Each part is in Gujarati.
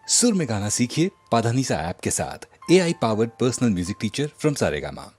सुर में गाना सीखिए पाधानीसा ऐप के साथ। AI powered personal music teacher from Saregama.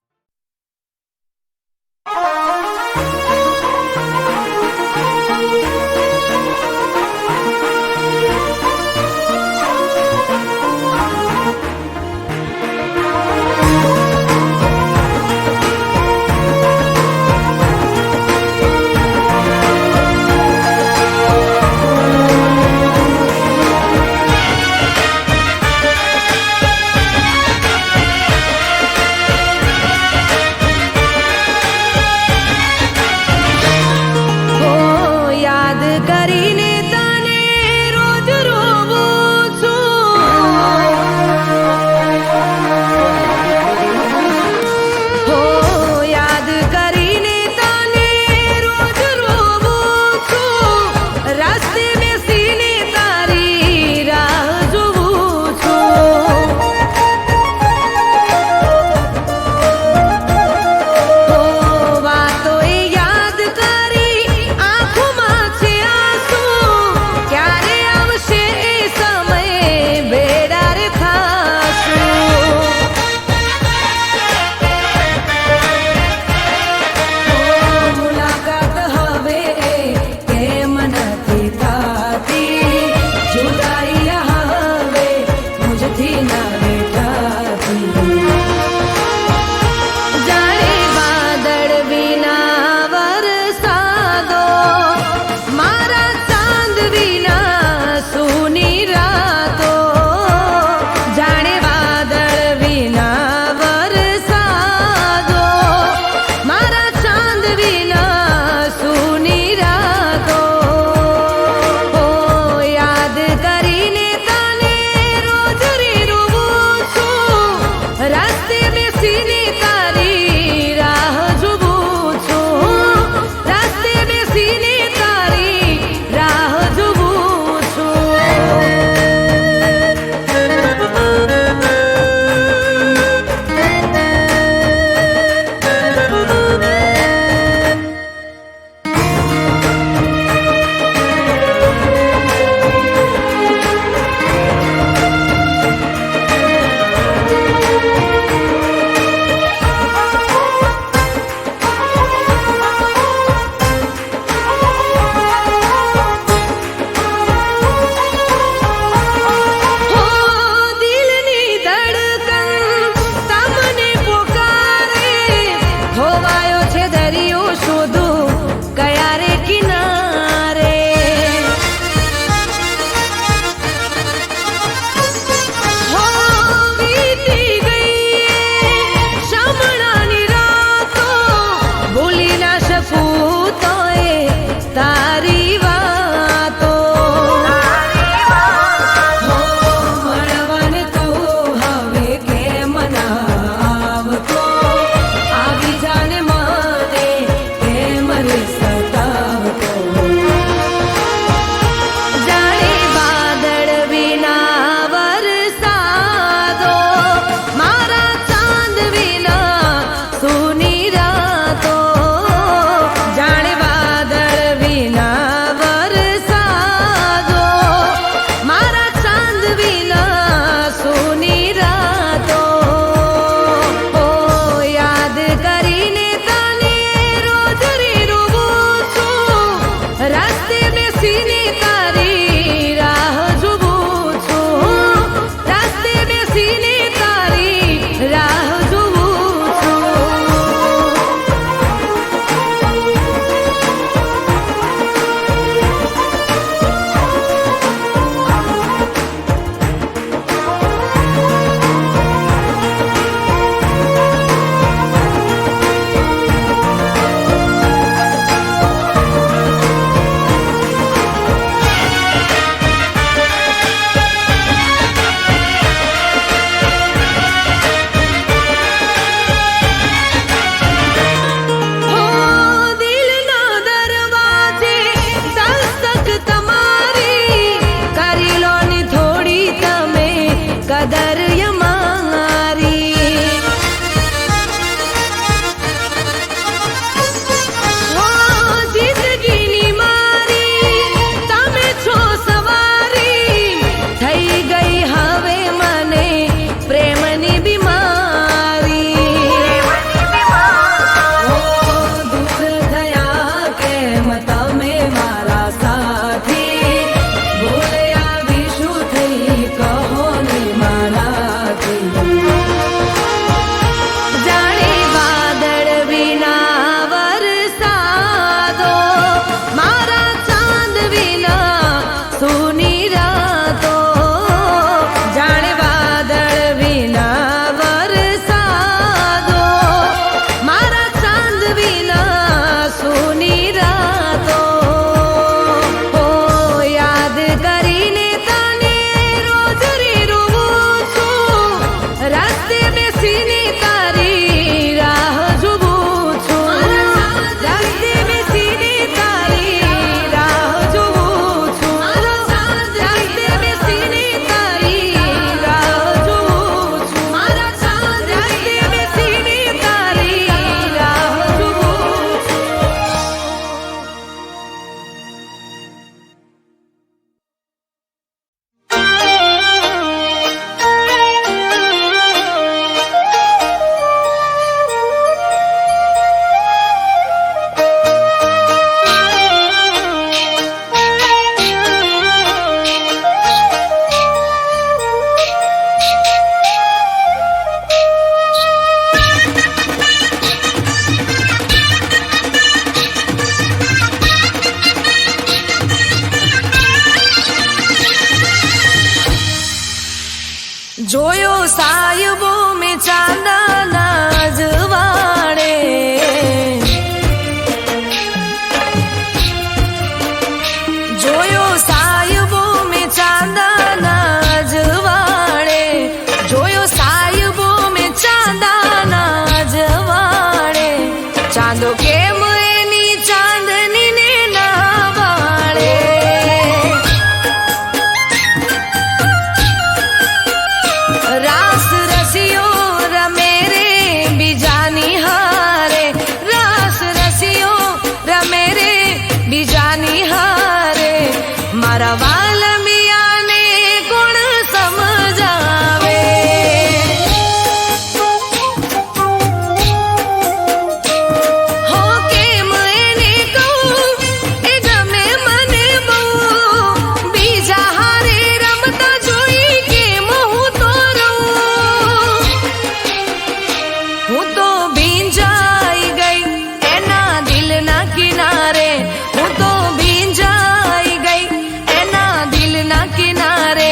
જોયો સાયબો મેં ચાંદના જવાડે, જોયો સાયબો મેં ચાંદના જવાડે, જોયો સાયબો મેં ચાંદના જવાડે, ચાંદો કેમ એની ચાંદની ને ના વાળે, રાસ રસિયો રમે રે બીજાની હારે, રાસ રસિયો રમે રે બીજાની હારે, મારા વાલમિયાને કોણ સમજાવે, હો કેમ એને કહું એ ગમે મને બહુ, બીજા હારે રમતા જોઈ કેમ હું તો રહું, હું તો ભીંજાઈ ગઈ એના દિલના કિનારે, હું તો ભીંજાઈ ગઈ એના દિલના કિનારે,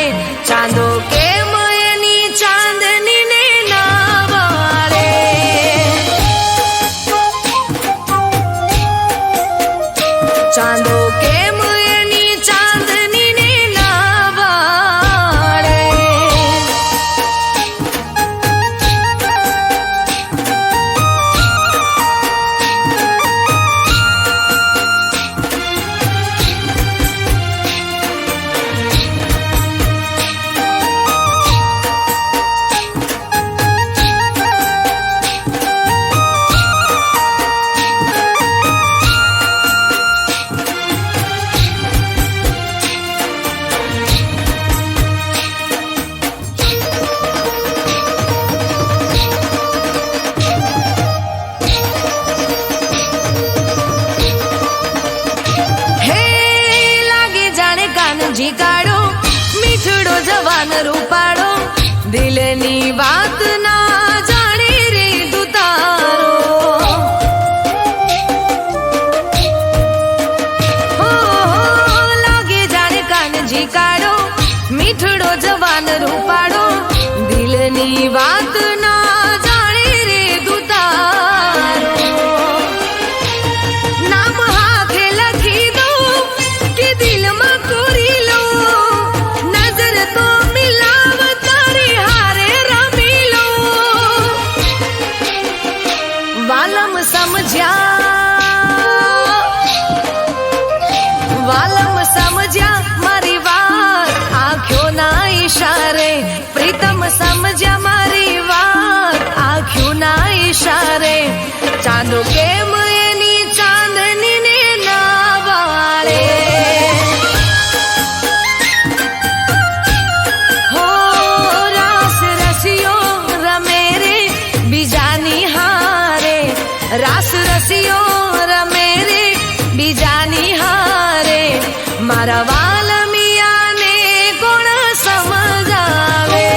ચાંદો કેમ એની ચાંદની ને ના વાળે, ચાંદો કેમ એની ચાંદની ને ના વાળે. હે લાગે જાણે કાનજી કાળો, મીઠડો જવાન રૂપાળો, દિલની વાત ના જાણે રે તું તારો, હો લાગે જાણે કાનજી કાળો, મીઠડો જવાન રૂપાળો, દિલની વાત ના જાણે રે તું તારો, નામ હાથે લખી દો કે દિલમાં કોરી લો, નજર તો મિલાવ તારી હારે રમી લો, વાલમ સમજ્યા મારી વાત આંખોના ઈશારે, પ્રીતમ સમજ્યા મારી વાત આંખોના ઈશારે, ચાંદો કેમ એની ચાંદની ને ના વાળે, હો રાસ રસિયો રમે રે બીજાની હારે, રાસ રસિયો રમે રે બીજાની હારે, મારા વાલમિયાને કોણ સમજાવે,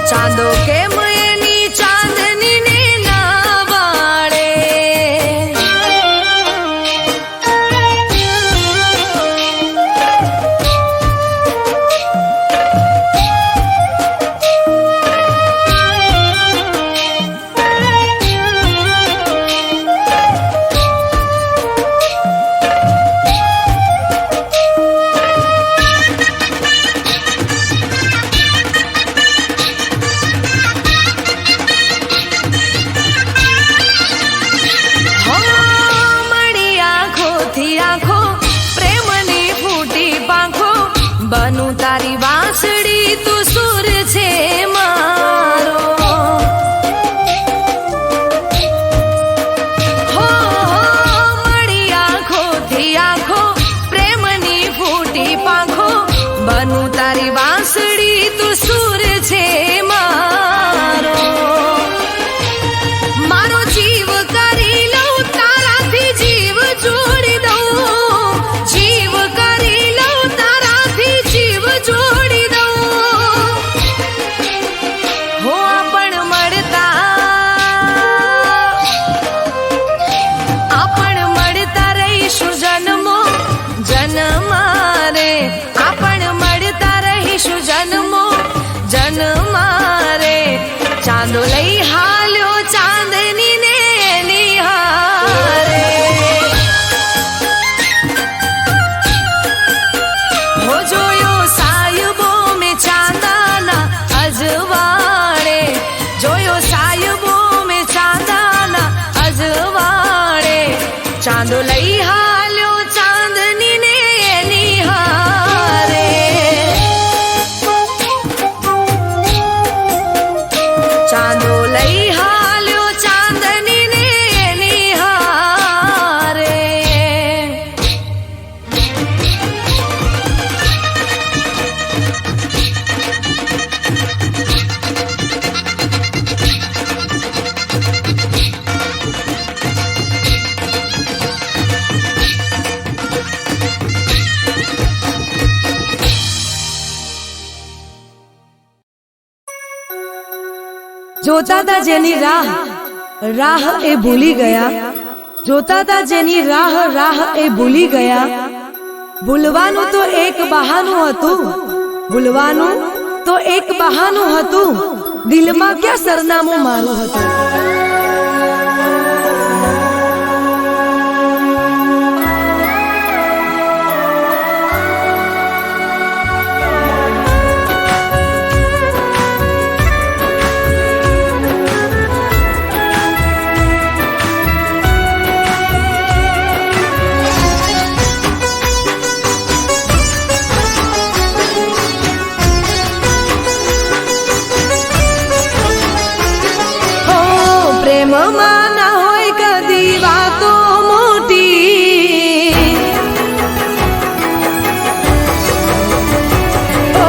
ચાંદો કેમ એની ચાંદની ને ના વાળે. જોતા તા જેની રાહ રાહ એ ભૂલી ગયા, જોતા તા જેની રાહ રાહ એ ભૂલી ગયા. ભૂલવાનું તો એક બહાનું હતું, ભૂલવાનું તો એક બહાનું હતું, દિલમાં ક્યાં સરનામું મારું હતું. પ્રેમમાં ના હોય કદી વાતો મોટી, ઓ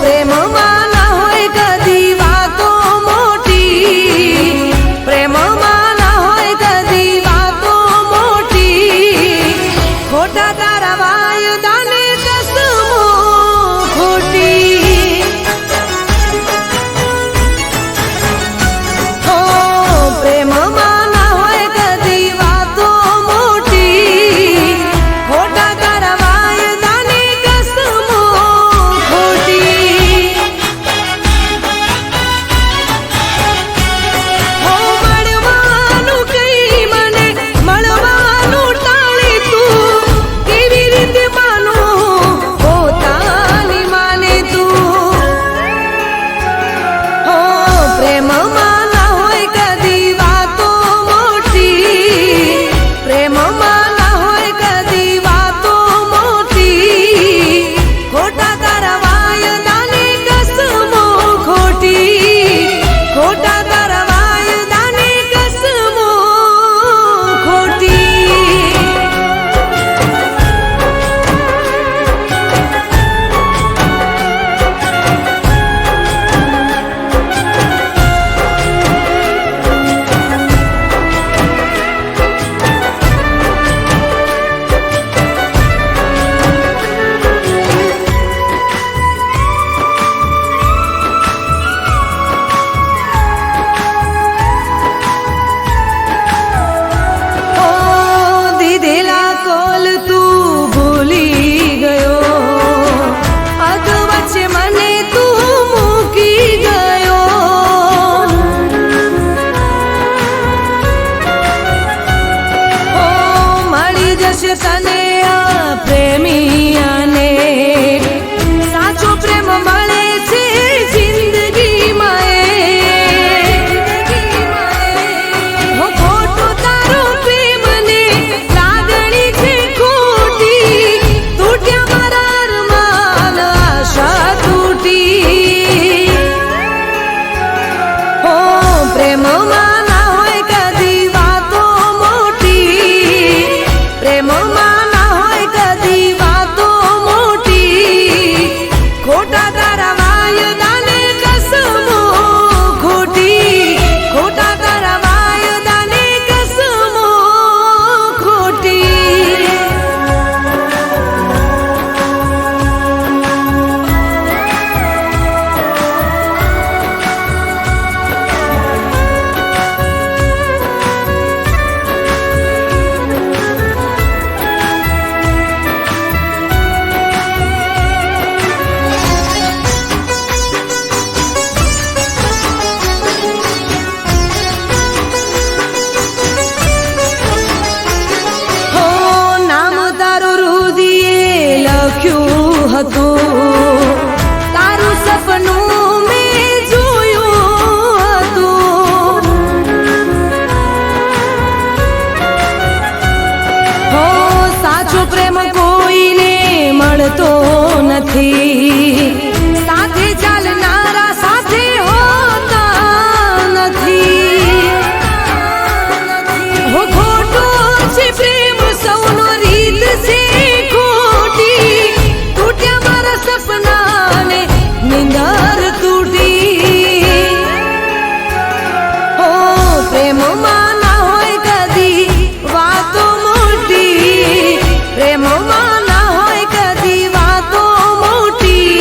પ્રેમમાં ના હોય કદી વાતો મોટી, પ્રેમમાં ના હોય કદી વાતો મોટી, ખોટા તારા વાયદાને કસમો ખોટી. પ્રેમમાં ના હોય કદી વાતો મોટી, ખોટા તારા વાયદાની કસમો ખોટી. હો મળવાનું કઈ મને મળવાનું ટાળે તું, કેવી રીતે માનું પોતાની માને તું. હો પ્રેમમાં તને આ પ્રેમિયાને સાચો પ્રેમ મળે છે જિંદગીમાં. હો ખોટું તારું પ્રેમને લાગણી છે ખોટી, તૂટ્યા મારા અરમાન આશા તૂટી. હો પ્રેમમાં ના હોય કદી વાતો મોટી, પ્રેમમાં ના હોય કદી વાતો મોટી, ખોટા તારા વાયદાને કસમો ખોટી, ખોટા તારા વાયદાને કસમો ખોટી. હતું તારું સપનું મેં જોયું હતું. હો સાચો પ્રેમ કોઈને મળતો નથી, સાથે ચાલનારા સાથે હોતા નથી. હો ખોટો છે પ્રેમ સૌનો રીત છે ખોટી, સપનાને નિંદર તૂટી. હો પ્રેમમાં ના હોય કદી વાતો મોટી, પ્રેમમાં ના હોય કદી વાતો મોટી,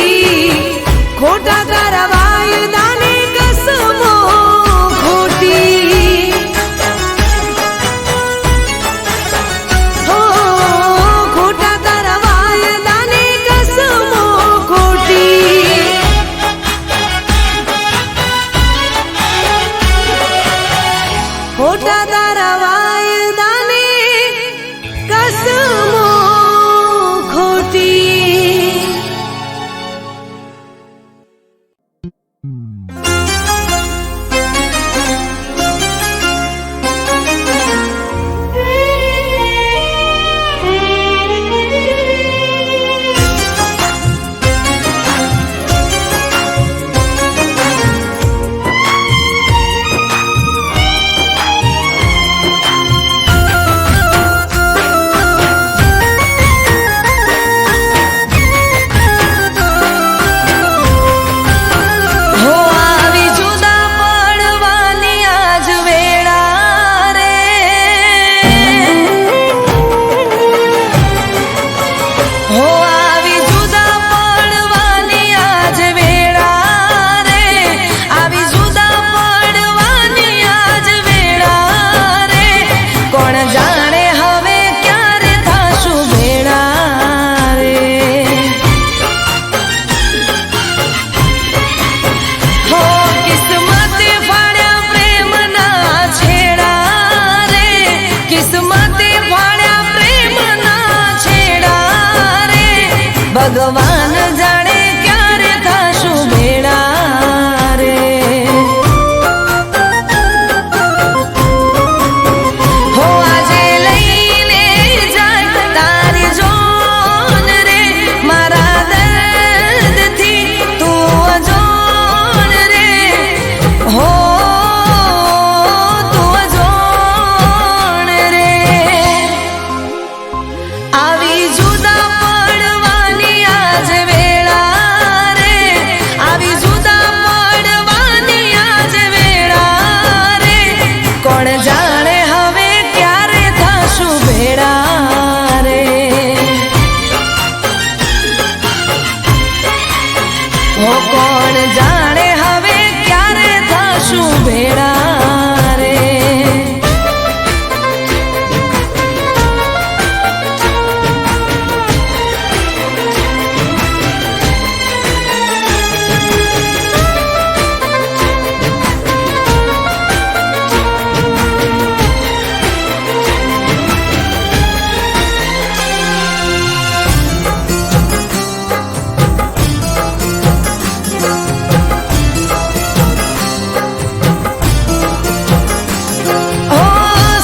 ભગવાન જાણે ક્યારે થશું ભેળા રે. હો આજે લઈને જાય તારી જોન રે, મારા દર્દથી તું અજોણ રે. હો તું અજોણ રે. આવી જુદા પડવાની આજ વેળા રે, આવી જુદા પડવાની આજ વેળા રે. કોણ જાણે હવે ક્યારે થશું ભેળા રે. હો કોણ જાણે હવે ક્યારે થશું ભેળા રે. ઓ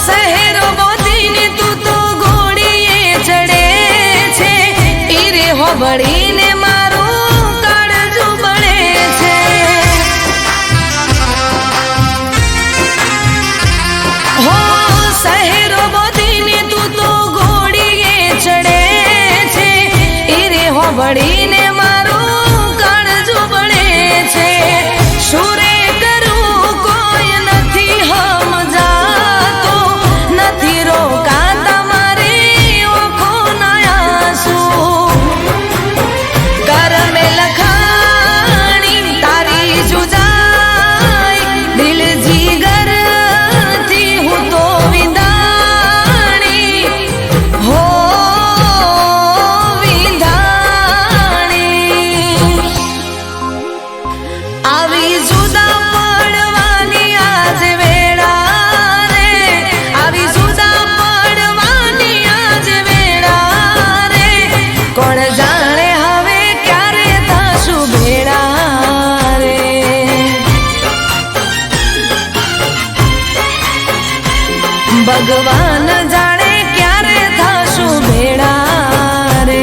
શહેરો બોધીને તું તો ઘોડીએ ચડે છે, ઈરે હોબળીને મારું કાળજું બળે છે. હો શહેરો બોધીને તું તો ઘોડીએ ચડે છે, ઈરે હોબળીને મારું કાળજું બળે છે. શું રે કરું કોઈ નથી સમજાતો, નથી રોકાતા મારી ઓખોના આંસુ. કરમે લખાણી તારી જુદાઈ, દિલ જીગરથી હું તો વિંધાણી. હો વિંધાણી. આવી જુદા પડવાની આજ વેળા રે, આવી જુદા પડવાની આજ વેળા રે. કોણ જાણે હવે ક્યારે થશું ભેળા રે. ભગવાન જાણે ક્યારે થશું ભેળા રે.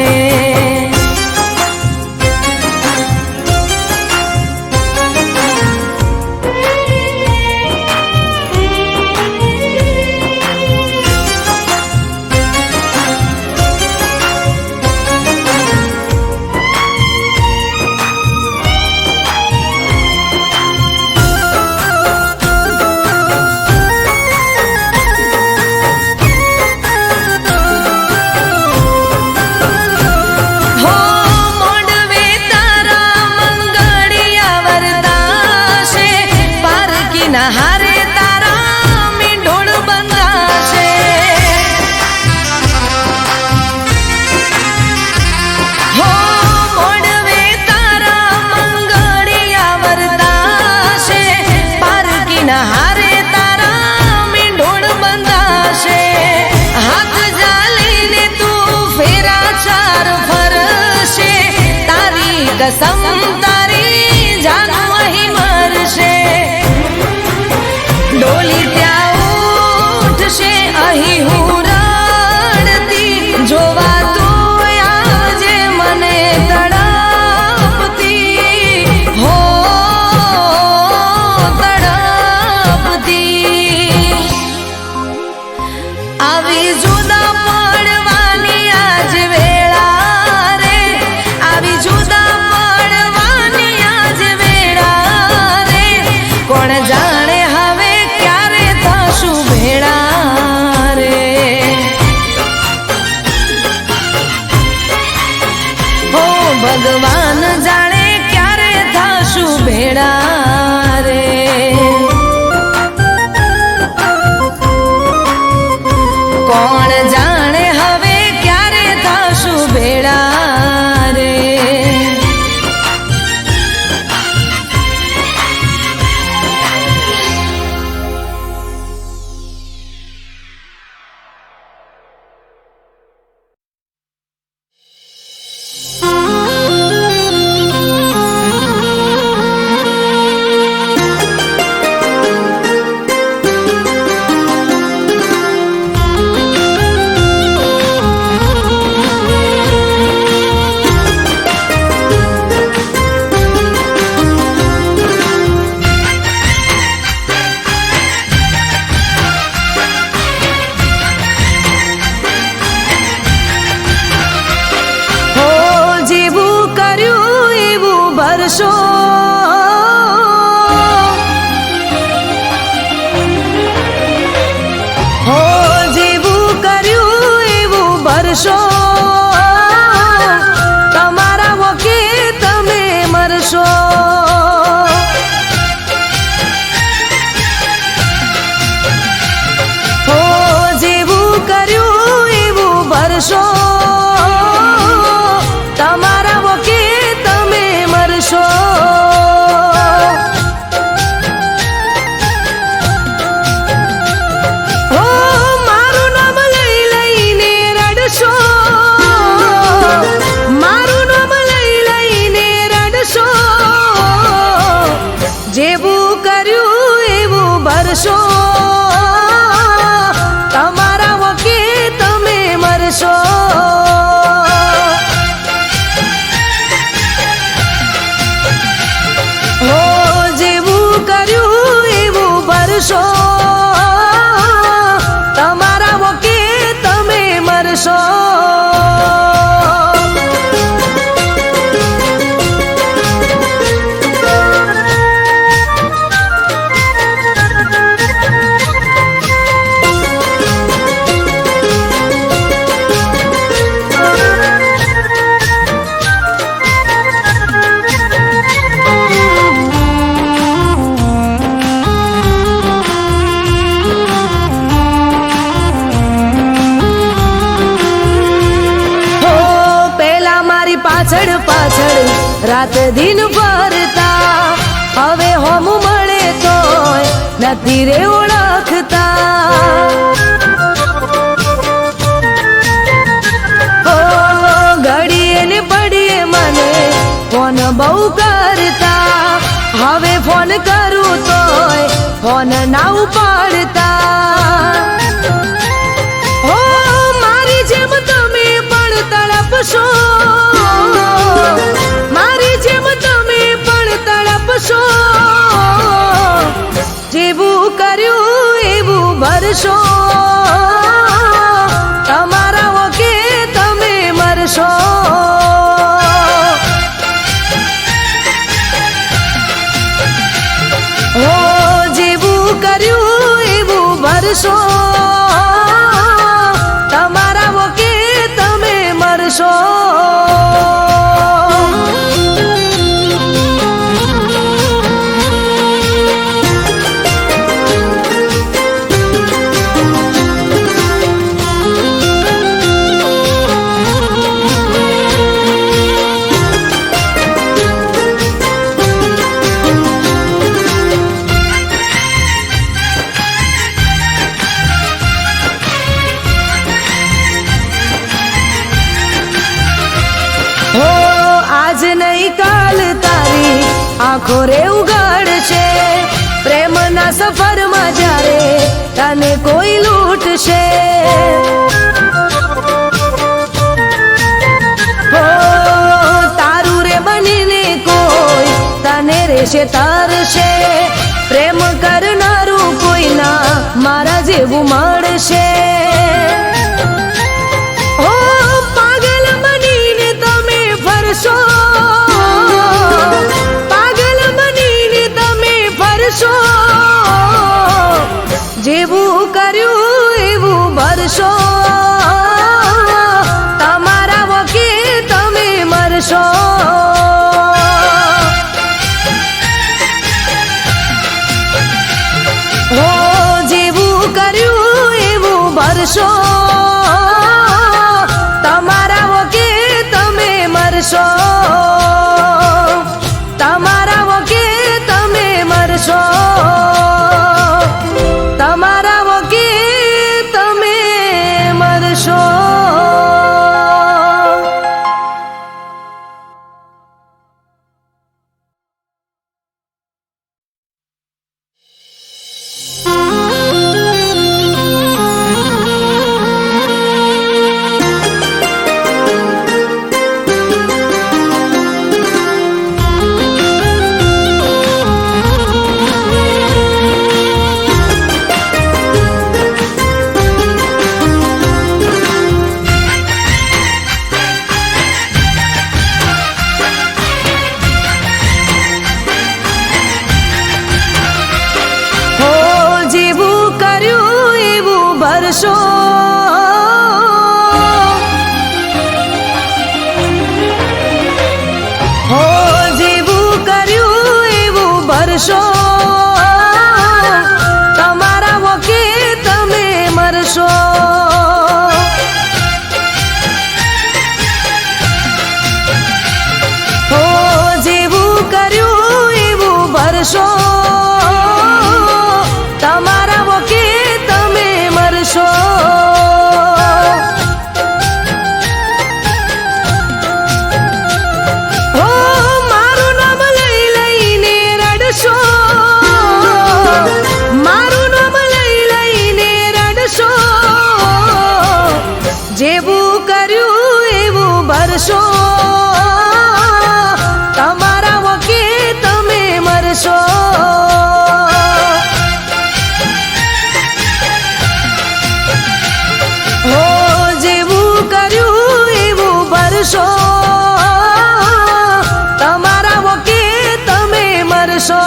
હો મોડવે તારા મંગળિયા વરદાશે, પારકીના હારે તારા મીંઢોળ બંધાશે. હો મોડવે તારા મંગળિયા વરદાશે, પારકીના હારે તારા મીંઢોળ બંધાશે. હાથ જાલીને તું ફેરા ચાર ફરશે, તારી કસમ તારી જાન અહીં મરશે. ડોલી ત્યાં ઉઠશે અહીં હું રડતી, જોવા તું આવજે મને તડપતી. હો તડપતી. આવી જુદા પડવાની આજ વેળા રે, આવી જુદા પડવાની આજ વેળા રે. કોણ જાણે હવે ક્યારે થશું ભેળા રે. હો ભગવાન જાણે ક્યારે થશું ભેળા રે. કોણ જાણે હવે ક્યારે થશું ભેળા રે. પાછળ પાછળ રાત દિન ફરતા, હવે હોમ મળે તોય નથી રે ઓળખતા. ઓ ઘડીએ ને પડીએ મને ફોન બહુ કરતા, હવે ફોન કરું તોય ફોન ના ઉપાડતા. ઓ મારી જેમ તમે પણ તડપશો, મારી જેમ તમે પણ તડપશો, જેવું કર્યું એવું ભરશો, તમારા વકે તમે મરશો. ઓ જેવું કર્યું એવું ભરશો, તમારા વકે તમે મરશો. આજ નહીં કાલ તારી આંખો રે ઉગાડશે, પ્રેમના સફરમાં જ્યારે તને કોઈ લૂંટશે. હો તારું રે બનીને કોઈ તને રેશે તરશે, પ્રેમ કરનારું કોઈ ના મારા જેવું મળશે. પાગલ બનીને તમે ફરશો, જેવું કર્યું એવું ભરશો, તમારા વકે તમે મરશો. હો જેવું કર્યું એવું ભરશો, તમારા વકે તમે મરશો, તમારા વકે તમે મરશો, તમારા વકે તમે મરશો. ભરશો, હો જેવું કર્યું એવું ભરશો, તમારા વકે તમે મરશો. હો જેવું કર્યું એવું ભરશો, તમારા વકે તમે મરશો. હો મારું નામ લઈ લઈને રડશો, મારું નામ લઈ લઈને રડશો, જેવું કર્યું એવું ભરશો, તમારા વકે તમે મરશો. હો જેવું કર્યું એવું ભરશો, તમારા વકે તમે મરશો.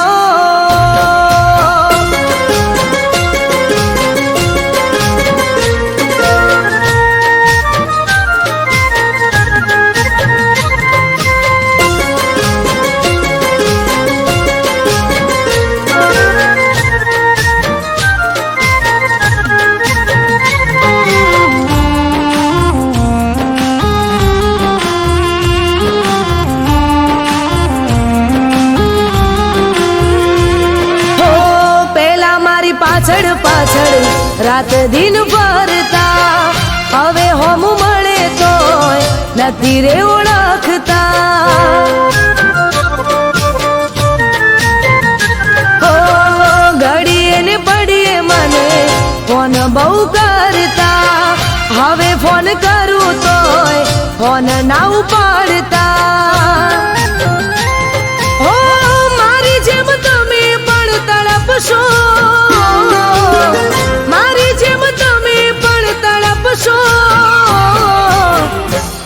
પાછળ પાછળ રાત દિન ફરતા, હવે હોમ મળે તોય નથી રે ઓળખતા. ઓ ઘડીએ ને પડીએ મને ફોન બહુ કરતા, હવે ફોન કરું તોય ફોન ના ઉપાડતા. ઓ મારી જેમ તમે પણ તડપશો, મારી જેમ તમે પણ તડપશો,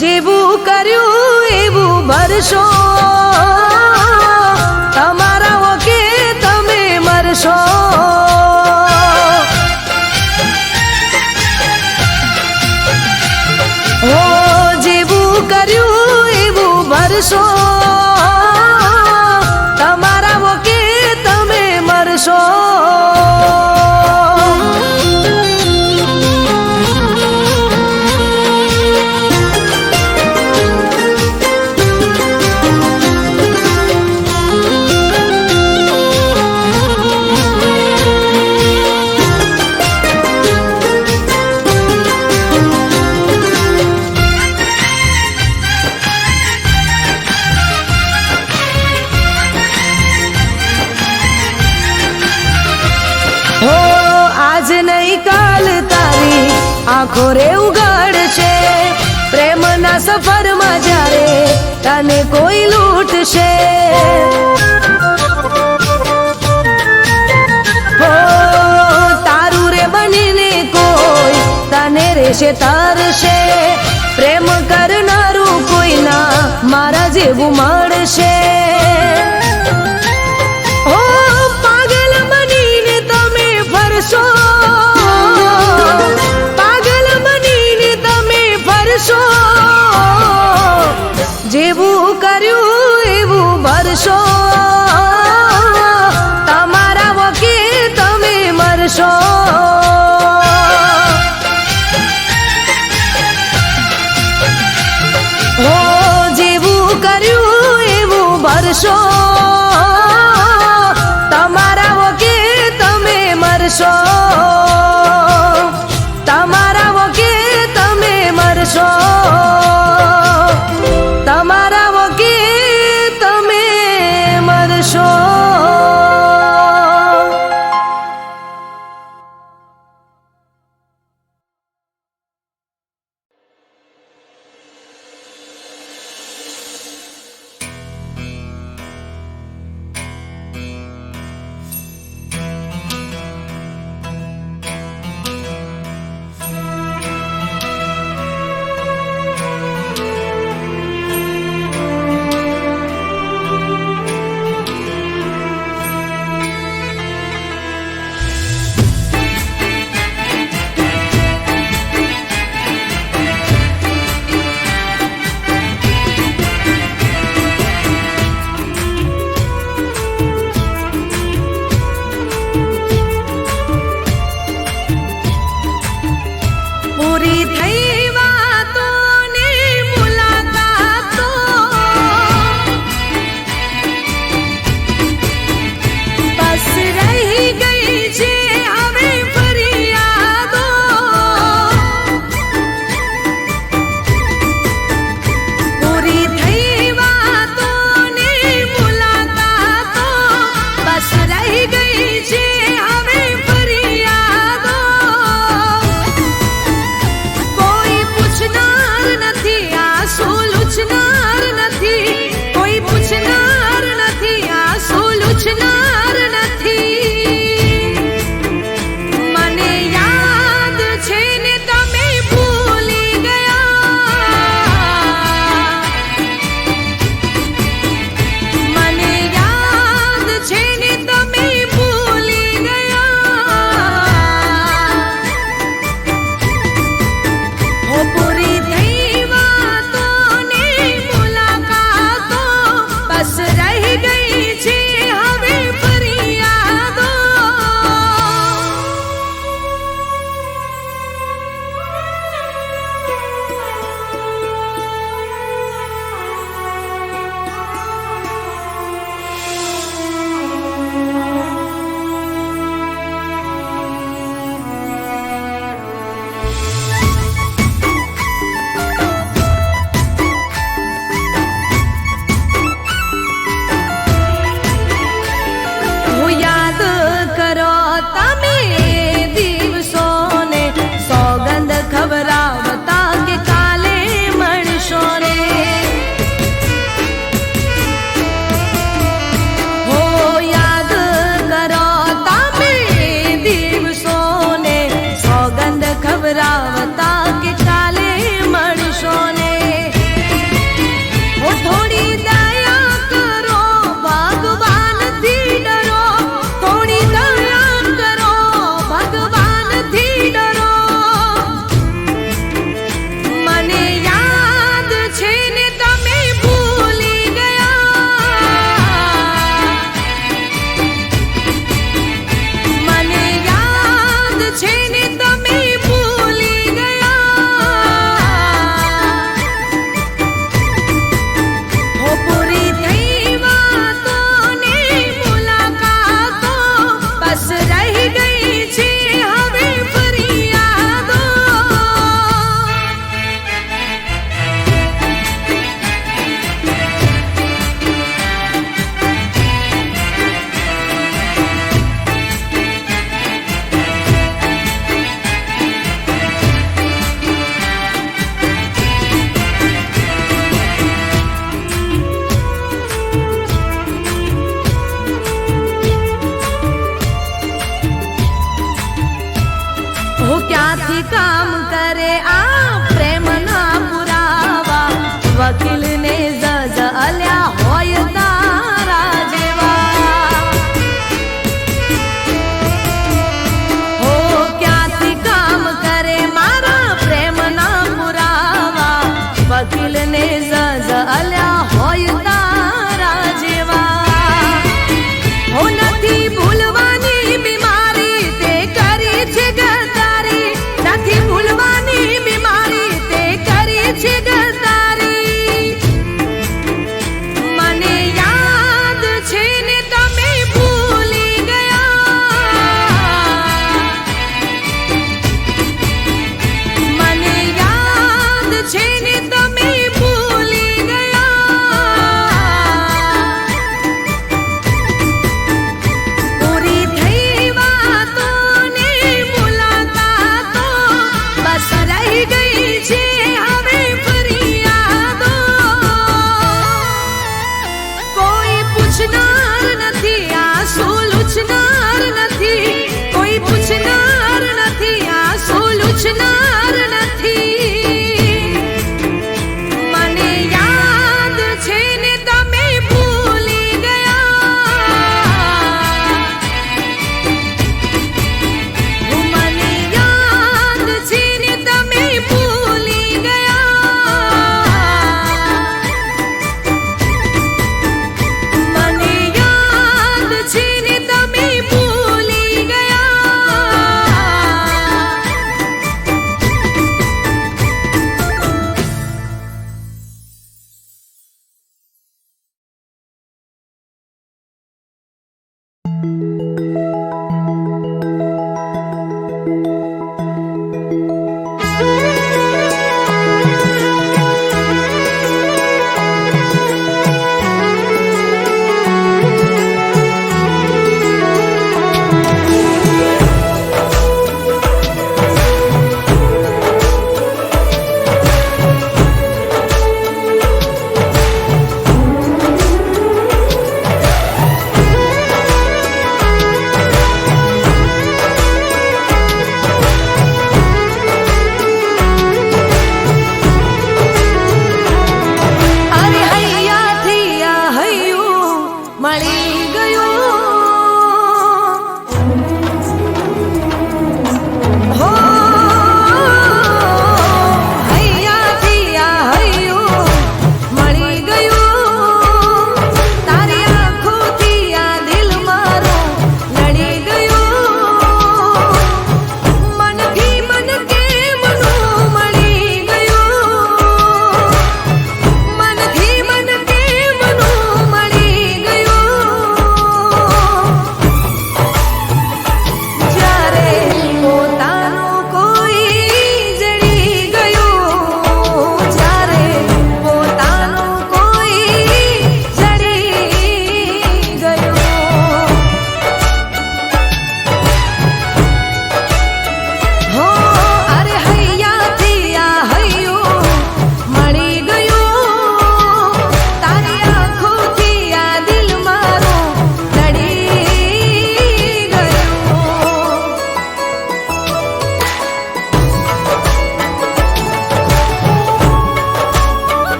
જેવું કર્યું એવું ભરશો, તમારા ઓકે તમે મરશો. ઓ જેવું કર્યું એવું ભરશો, તમારા ઓકે તમે મરશો. આજ નહીં કાલ તારી આંખો રે ઉગાડશે, પ્રેમના સફરમાં જ્યારે તને કોઈ લૂંટશે. હો તારું રે બનીને કોઈ તને રેશે તરશે, પ્રેમ કરનારું કોઈ ના મારા જેવું મળશે. ઓ પાગલ બનીને તમે ફરશો, પાગલ બનીને તમે ફરશો, જેવું કર્યું એવું ભરશો, તમારા વકે તમે મરશો. હો જેવું કર્યું એવું ભરશો, તમારા વકે તમે મરશો, તમારા વકે તમે મરશો, તમારા વકે તમે મરશો.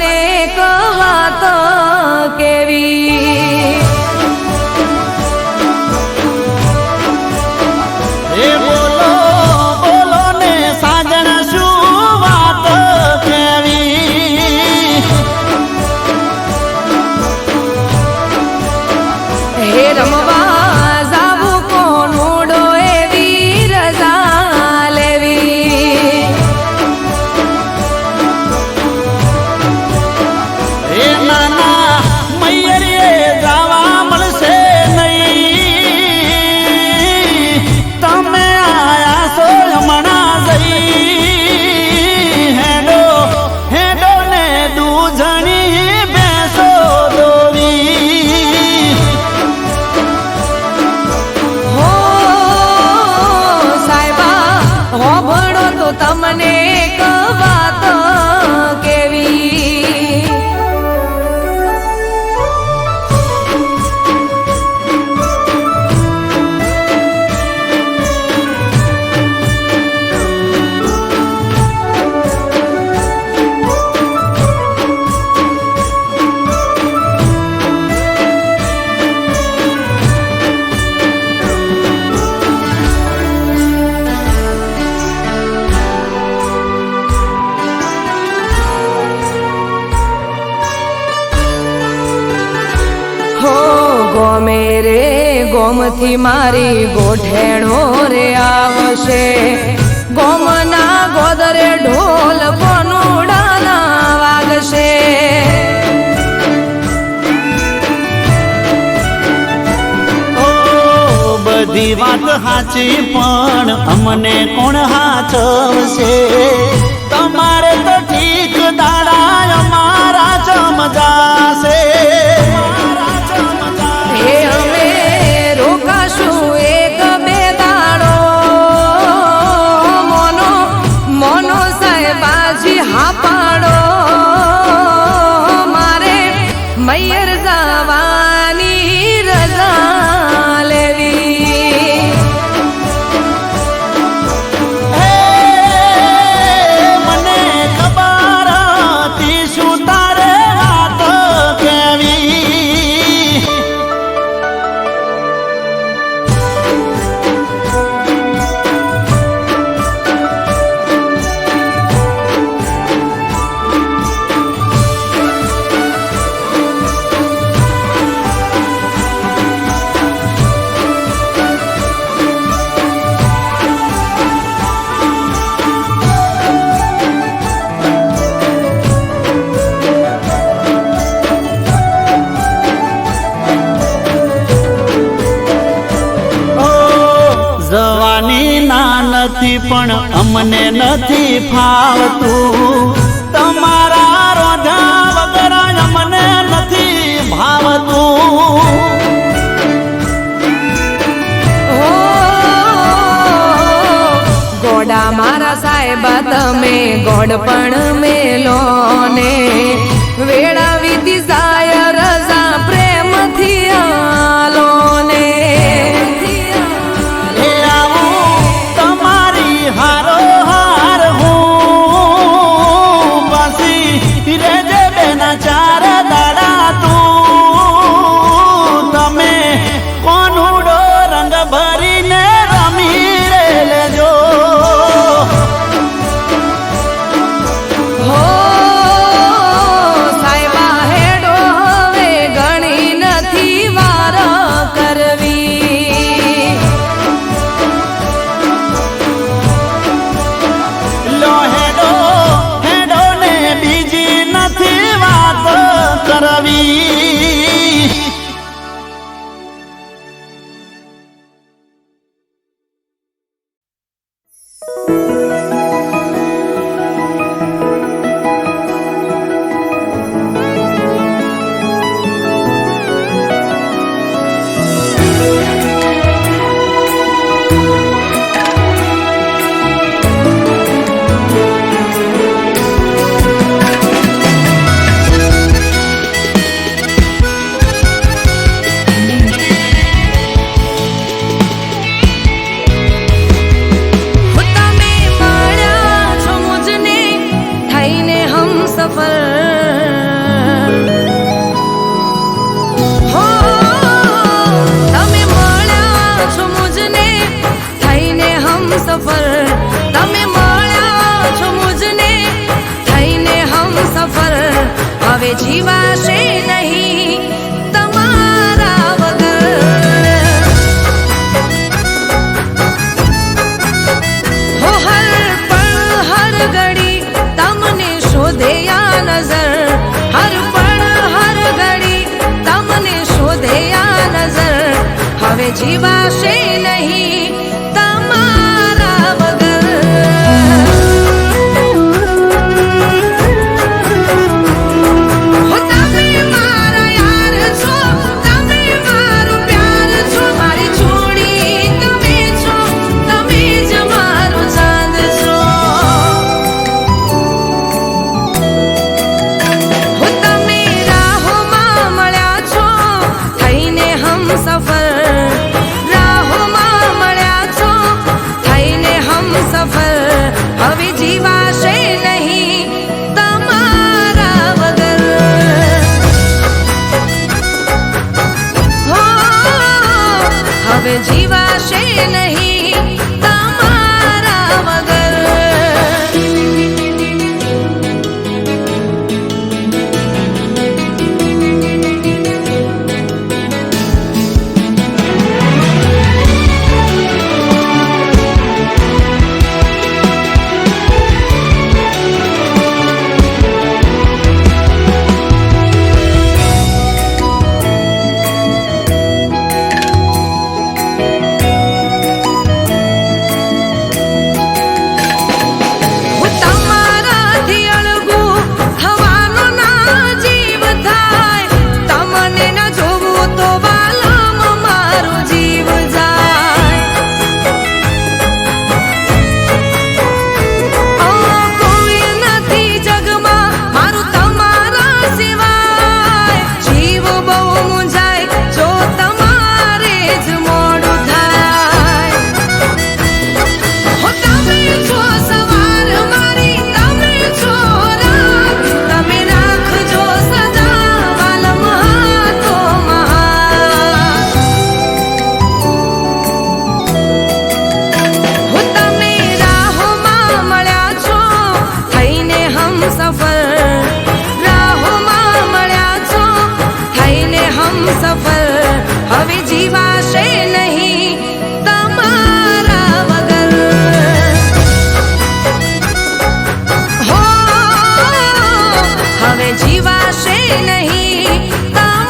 તમને એક વાત કેવી એ બોલો બોલો ને સાજણ શું વાત કેવી હે રમવા જાવું કોનુડો એવી રજા લેવી એ નાના મૈયરીએ જાવા મળશે નહીં તમે આયા છો હમણાં જઈ હેડો હેડો ને દૂધણી બેસો દોવી હો સાહેબા હોભળો તો તમને એક વાત કેવી હો ગોમે રે ગોમથી મારી ગોઠેણો રે આવશે ગોમના ગોદરે ઢોલ કોનુડાના વાગશે ઓ બધી વાત સાચી પણ અમને કોણ હાચવશે તમારે તો ઠીક દાડા અમારા ચમજાશે હે અમે રોકાશું એક બે દાડો મોનો મોનો સાહેબાજી હા પાડો મારે મૈયર જવાની રજા લેવી હે મને ખબર હતી શું તારે વાત કેવી ઓ જવાની ના નથી પણ અમને નથી ફાવતું તમારા રોધા વગર અમને નથી ભાવતું હો ગોડા મારા સાહેબા તમે ગોડ પણ મેલો ને વેળા વીતી જાય રજા પ્રેમથી આલો ને એ આવું તમારી હારો હાર હું પાછી રેજે બેના ચાર દાડા તું તમે કોનુડો રંગ ભરીને રમી રે લેજો હો સાહેબા હેડો હવે ઘણી નથી વાર કરવી લો હેડો હેડો ને બીજી નથી વાત કરવી જીવાશે નહીં તમારા વગર. હો હર પળ હર ઘડી તમને શોધે આ નજર, હર પળ હર ઘડી તમને શોધે આ નજર. હવે જીવાશે નહીં તમારા વગર. હો તમે મારા યાર છો, તમે મારો પ્યાર છો, મારી જોડી તમે છો, તમે જ મારો ચાંદ છો. હો તમે રાહોમાં મળ્યા છો થઈને હમસફર, રાહોમાં મળ્યા છો થઈને હમસફર. હવે જીવાશે નહીં તમારા વગર. હો હવે જીવાશે નહીં તમારા વગર. હું તમારાથી અળગું થવાનો ના જીવ થાય, તમને ન જોવું તો વાલમ મારો જીવ જાય. કોઈ નથી જગમાં મારું તમારા સિવાય, જીવ બહુ મૂંઝાય જો તમારે જ મોડું થાય. હો તમે છો સવાર મારી, તમે છો રાત, તમે રાખજો સદા વાલમ હાથોમાં. હો તમે રાહોમાં મળ્યા છો થઈને હમસફર, રાહોમાં મળ્યા છો થઈને હમસફર. હવે જીવાશે નહીં તમારા વગર. હો હવે જીવાશે નહીં તમારા